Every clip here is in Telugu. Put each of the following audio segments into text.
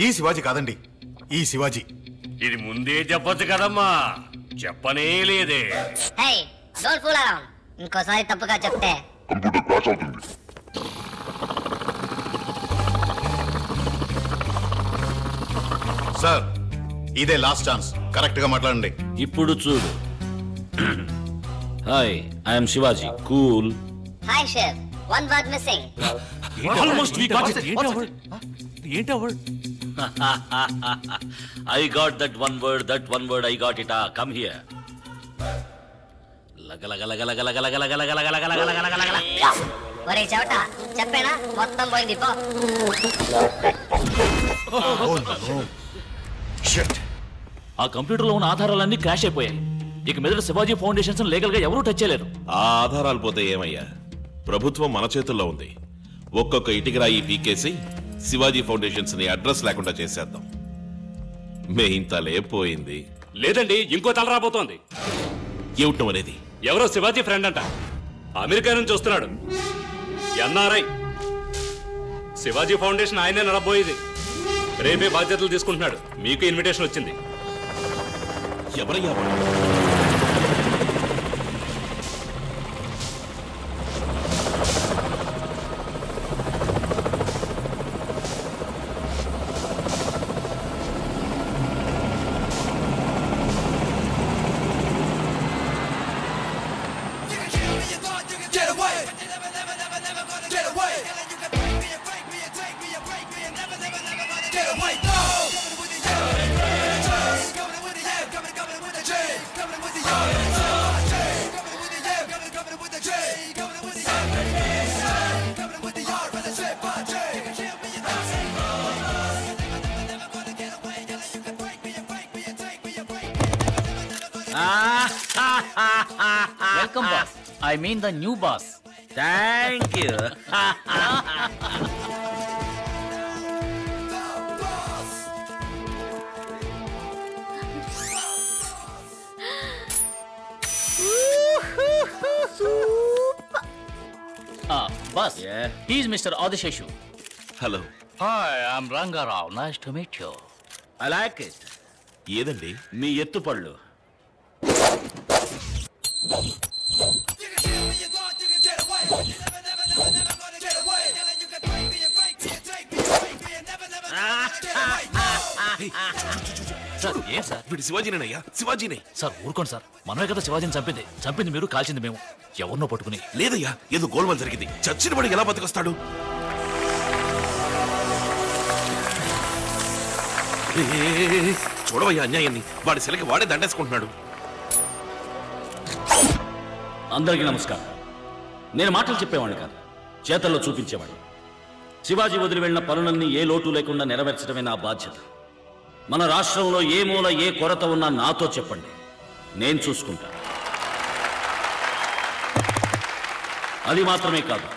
ఈ శివాజీ కాదండి, ఈ శివాజీ. ఇది ముందే చెప్పొచ్చు కదమ్మా, చెప్పనే లేదే. ఇంకోసారి తప్పుగా చెప్తే కంప్యూటర్ క్రాష్ అవుతుంది. సార్ ఇదే లాస్ట్ ఛాన్స్, కరెక్ట్ గా మాట్లాడండి. ఇప్పుడు చూడు. Hi, I'm Shivaji. Cool. Hi chef, one word missing. Almost we got it. ఏంటి word? I got that one word, I got it. Come here. ఒరే చవట, చెప్పేనా మొత్తం పోయింది పో. ఆ కంప్యూటర్ లో ఉన్న ఆధారాలన్నీ క్రాష్ అయిపోయాయి. ఇక మీద శివాజీ ఫౌండేషన్స్ లీగల్ గా ఎవరూ టచ్ చేయలేరు. ఆ ఆధారాలు పోతే ఏమయ్యా, ప్రభుత్వం మన చేతుల్లో ఉంది. ఒక్కొక్క ఇటుకరాయి పీకేసి శివాజీ ఫౌండేషన్స్ ని అడ్రస్ లేకుండా చేసేద్దాం. మెయిన్ తలే పోయింది. లేదండి, ఇంకో తల రాబోతోంది. ఏమిటం అనేది? ఎవరో శివాజీ ఫ్రెండ్ అంట, అమెరికా నుంచి వస్తున్నాడు. ఎన్ఆర్ఐ. శివాజీ ఫౌండేషన్ ఆయనే నడబోయేది. రేపే బాధ్యతలు తీసుకుంటున్నాడు. మీకు ఇన్విటేషన్ వచ్చింది. ఎవరయ్యా? Welcome boss. I mean the new boss. Thank you. Boss. Yeah. He's Mr. Adisheshu. Hello. Hi, I'm Rangarao. Nice to meet you. I like it. ఏదండి? మీ ఎత్తుపళ్ళు. సార్ ఏం సార్? వీడు శివాజీనేనయ్యా, శివాజీనే. సార్ ఊరుకోండి సార్, మనమే కదా శివాజీని చంపింది మీరు, కాల్చింది మేము. ఎవరినో పట్టుకుని. లేదయ్యా, ఏదో గోల్మాల్ జరిగింది. చచ్చిన వాడు ఎలా బతికొస్తాడు? చూడవయ్యా అన్యాయాన్ని. వాడి శిలకి వాడే దండేసుకుంటున్నాడు. అందరికీ నమస్కారం. నేను మాటలు చెప్పేవాడిని కాదు, చేతల్లో చూపించేవాడిని. శివాజీ వదిలి వెళ్ళిన పనులన్నీ ఏ లోటు లేకుండా నెరవేర్చడమే నా బాధ్యత. మన రాష్ట్రంలో ఏ మూల ఏ కొరత ఉన్నా నాతో చెప్పండి, నేను చూసుకుంటా. అది మాత్రమే కాదు,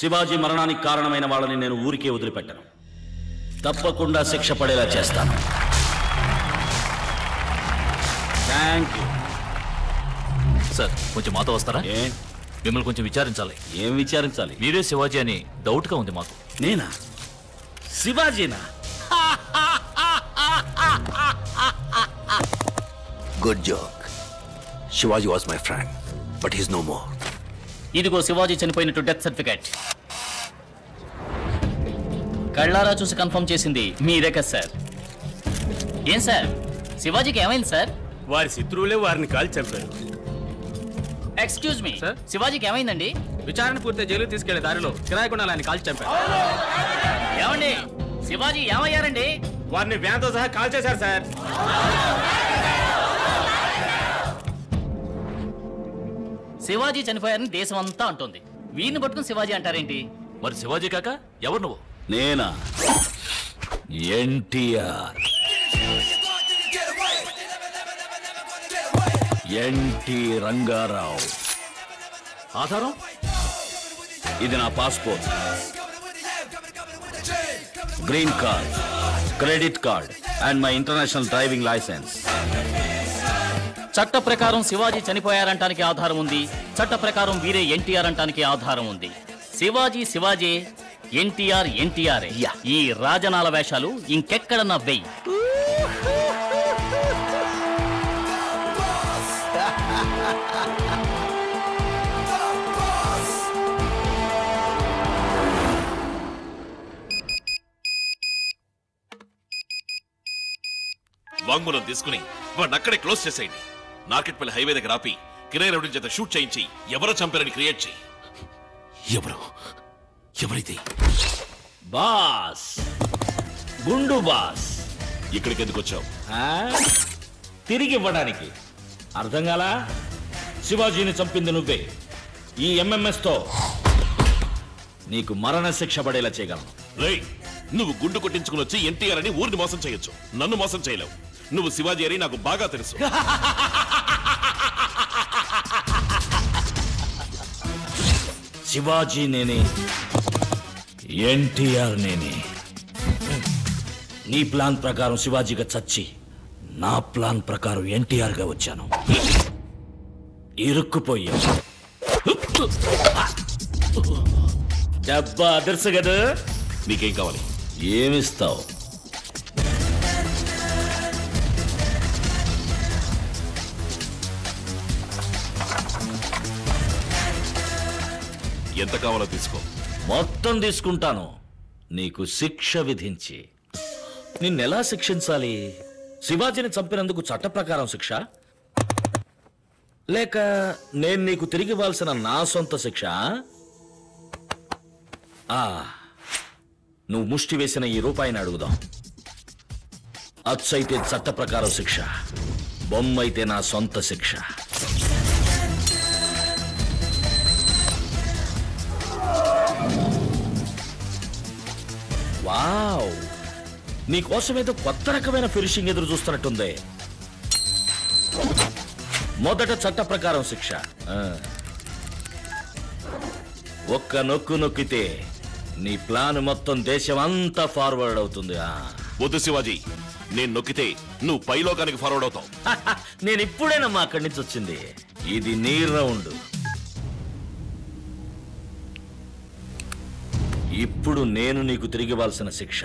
శివాజీ మరణానికి కారణమైన వాళ్ళని నేను ఊరికే వదిలిపెట్టను. తప్పకుండా శిక్ష పడేలా చేస్తాను. Thank you. సార్ కొంచెం మాతో వస్తారా? మిమ్మల్ని కొంచెం విచారించాలి. ఏం విచారించాలి? మీరే శివాజీ అని డౌట్గా ఉంది మాకు. నేనా? శివాజీనా? Good joke. Shivaji was my friend, but he's no more. ఇదిగో శివాజీ చనిపోయినట్టు డెత్ సర్టిఫికేట్. కళ్ళారా చూసి కన్ఫర్మ్ చేసింది మీరే కదా సార్? ఏం సార్, శివాజీకి ఏమైంది సార్? వారి శత్రువులే వారిని కాల్చి చంపారు. ఎక్స్క్యూజ్ మీ సార్, శివాజీకి ఏమైందండి? విచారణ పూర్తి జైలు తీసుకెళ్లే దారిలో కిరాయకుండా ఆయన కాల్చి చంపారు. ఏమండి, శివాజీ ఏమయ్యారండి? వారిని వ్యాన్తో సహా కాల్చేశారు సార్. శివాజీ చనిపోయారని దేశం అంతా అంటుంది. వీరిని పట్టుకుని శివాజీ అంటారేంటి? మరి శివాజీ కాక ఎవరు నువ్వు? నేనా? ఎన్టీఆర్. ఎన్టీ రంగారావు. ఆధారం? ఇది నా passport, green card, credit card and my international driving licence. చట్ట ప్రకారం శివాజీ చనిపోయారంటానికి ఆధారం ఉంది. చట్ట ప్రకారం వీరే ఎన్టీఆర్ అంటానికి ఆధారం ఉంది. శివాజీ ఎన్టీఆర్ ఎన్టీఆర్ ఈ రాజనాల వేషాలు ఇంకెక్కడన్నా వెయ్యి. వాంగ్మూలం తీసుకుని వాడిని అక్కడే క్లోజ్ చేసేయండి. నార్కెట్పల్లి హైవే దగ్గర ఆపి కిరాయి రౌడీ చేత షూట్ చేయించి ఎవరో చంపారని క్రియేట్ చేయి. ఎవరిది? బాస్, గుండు బాస్. ఇక్కడికి ఎందుకు వచ్చావు? తిరిగి ఇవ్వడానికి. అర్థం కాలా? శివాజీని చంపింది నువ్వే. ఈ ఎంఎంఎస్ తో నీకు మరణ శిక్ష పడేలా చేయగలను. రేయ్, నువ్వు గుండు కొట్టించుకుని వచ్చి ఎన్టీఆర్ అని ఊరిని మోసం చేయొచ్చు, నన్ను మోసం చేయలేవు. నువ్వు శివాజీ అని నాకు బాగా తెలుసు. శివాజీ నేనే, ఎన్టీఆర్ నేనే. నీ ప్లాన్ ప్రకారం శివాజీగా చచ్చి, నా ప్లాన్ ప్రకారం ఎన్టీఆర్ గా వచ్చాను. ఇరుక్కుపోయా. డబ్బా అదర్సు కదా. నీకేం కావాలి? ఏమిస్తావు? ఎంత కావాలో తీసుకో. మొత్తం తీసుకుంటాను, నీకు శిక్ష విధించి. నిన్నెలా శిక్షించాలి? శివాజీని చంపినందుకు చట్ట ప్రకారం శిక్ష, లేక నేను నీకు తిరిగి ఇవ్వాల్సిన నా సొంత శిక్ష? నువ్వు ముష్టి వేసిన ఈ రూపాయిని అడుగుదాం. అచ్చైతే చట్ట ప్రకారం శిక్ష, బొమ్మైతే నా సొంత శిక్ష. వావ్, నీకోసమేదో కొత్త రకమైన ఫినిషింగ్ ఎదురు చూస్తున్నట్టుంది. మొదట చట్ట ప్రకారం శిక్ష. ఒక్క నొక్కు నొక్కితే నీ ప్లాన్ మొత్తం దేశం అంతా ఫార్వర్డ్ అవుతుంది. వద్దు శివాజీ, నేను నొక్కితే నువ్వు పైలోకానికి ఫార్వర్డ్ అవుతావు. నేను ఇప్పుడేనమ్మా అక్కడి నుంచి వచ్చింది. ఇది నీ రౌండ్. ఇప్పుడు నేను నీకు తిరిగి ఇవ్వాల్సిన శిక్ష.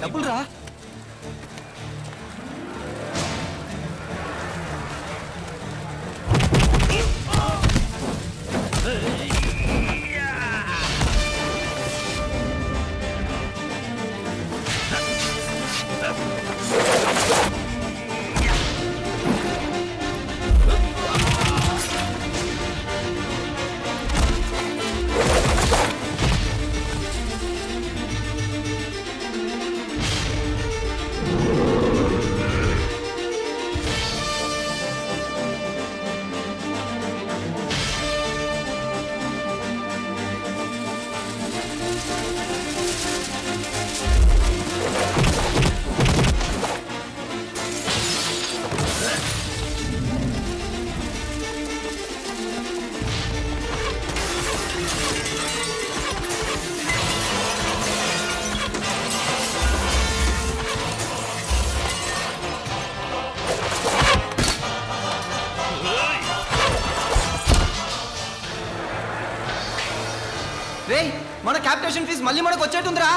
డబ్బులు రా. మన క్యాపిటేషన్ ఫీజు మళ్ళీ మనకు వచ్చేటుందిరా.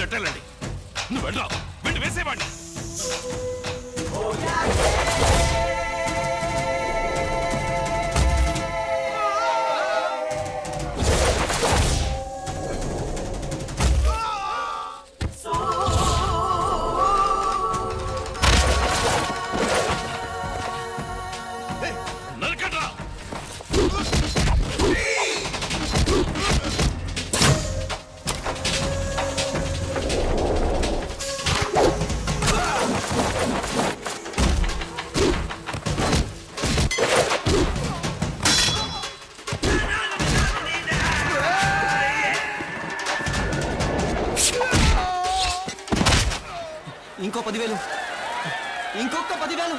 మీరు ఎట్టెళ్ళండి. నువ్వు వెళ్ళరా, వెళ్ళి వేసేవాడిని. ఇంకో 10,000, ఇంకొక 10,000.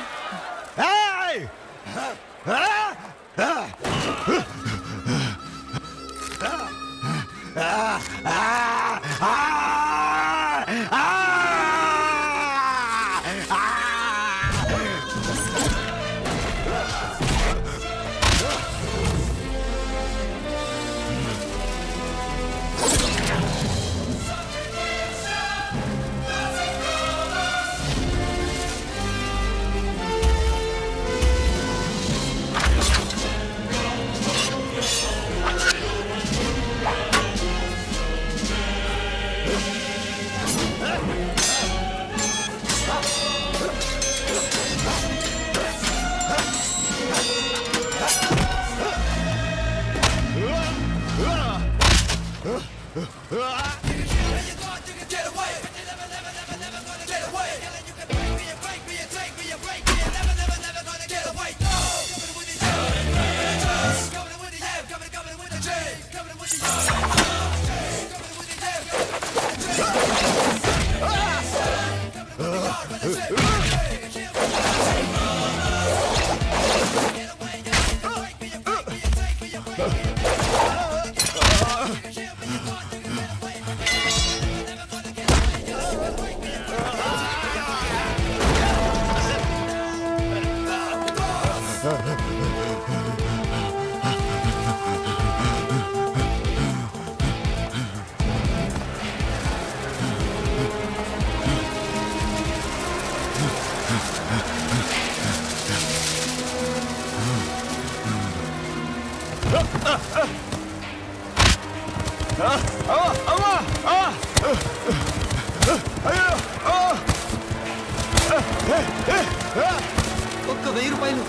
ఒక్క 1000 రూపాయలు,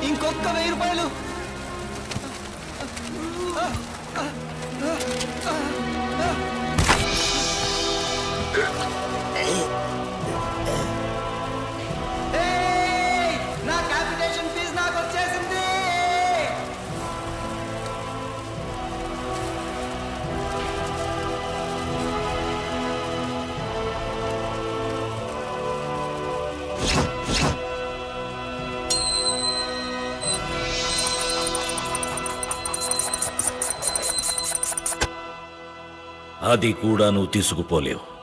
ఇంకొక 1000 రూపాయలు. నా క్యాపిటేషన్ ఫీజు నాకు వచ్చేసింది. అది కూడా నువ్వు తీసుకుపోలేవు.